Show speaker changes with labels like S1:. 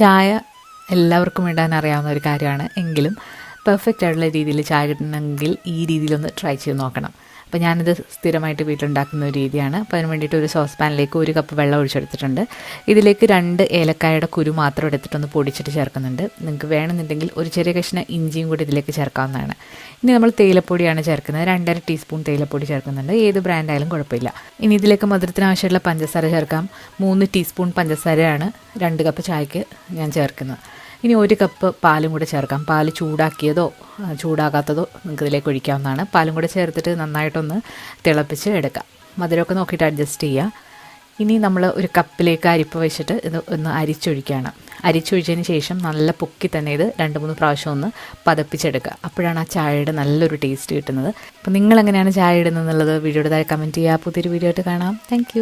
S1: ചായ എല്ലാവർക്കും ഇടാൻ അറിയാവുന്ന ഒരു കാര്യമാണ്. എങ്കിലും പെർഫെക്റ്റ് ആയിട്ടുള്ള രീതിയിൽ ചായ കിട്ടണമെങ്കിൽ ഈ രീതിയിലൊന്ന് ട്രൈ ചെയ്ത് നോക്കണം. അപ്പോൾ ഞാനിത് സ്ഥിരമായിട്ട് വീട്ടിലുണ്ടാക്കുന്ന ഒരു രീതിയാണ്. അപ്പോൾ അതിന് വേണ്ടിയിട്ട് ഒരു സോസ് പാനിലേക്ക് 1 കപ്പ് വെള്ളം ഒഴിച്ചെടുത്തിട്ടുണ്ട്. ഇതിലേക്ക് 2 ഏലക്കായുടെ കുരു മാത്രം എടുത്തിട്ടൊന്ന് പൊടിച്ചിട്ട് ചേർക്കുന്നുണ്ട്. നിങ്ങൾക്ക് വേണമെന്നുണ്ടെങ്കിൽ ഒരു ചെറിയ കഷ്ണം ഇഞ്ചിയും കൂടി ഇതിലേക്ക് ചേർക്കാവുന്നതാണ്. ഇനി നമ്മൾ തേയിലപ്പൊടിയാണ് ചേർക്കുന്നത്. 2.5 ടീസ്പൂൺ തേയിലപ്പൊടി ചേർക്കുന്നുണ്ട്. ഏത് ബ്രാൻഡായാലും കുഴപ്പമില്ല. ഇനി ഇതിലേക്ക് മധുരത്തിന് ആവശ്യമുള്ള പഞ്ചസാര ചേർക്കാം. 3 ടീസ്പൂൺ പഞ്ചസാരയാണ് 2 കപ്പ് ചായക്ക് ഞാൻ ചേർക്കുന്നത്. ഇനി 1 കപ്പ് പാലും കൂടെ ചേർക്കാം. പാല് ചൂടാക്കിയതോ ചൂടാകാത്തതോ നിങ്ങൾക്ക് ഇതിലേക്ക് ഒഴിക്കാവുന്നതാണ്. പാലും കൂടെ ചേർത്തിട്ട് നന്നായിട്ടൊന്ന് തിളപ്പിച്ച് എടുക്കാം. മധുരമൊക്കെ നോക്കിയിട്ട് അഡ്ജസ്റ്റ് ചെയ്യുക. ഇനി നമ്മൾ ഒരു കപ്പിലേക്ക് അരിപ്പ വെച്ചിട്ട് ഇത് ഒന്ന് അരിച്ചൊഴിക്കുകയാണ്. അരിച്ചൊഴിച്ചതിന് ശേഷം നല്ല പൊക്കി തന്നെ ഇത് 2-3 പ്രാവശ്യം ഒന്ന് പതപ്പിച്ചെടുക്കുക. അപ്പോഴാണ് ആ ചായയുടെ നല്ലൊരു ടേസ്റ്റ് കിട്ടുന്നത്. അപ്പോൾ നിങ്ങളെങ്ങനെയാണ് ചായ ഇടുന്നത് എന്നുള്ളത് വീഡിയോയുടെ താഴെ കമൻറ്റ് ചെയ്യുക. പുതിയൊരു വീഡിയോ ആയിട്ട് കാണാം. താങ്ക്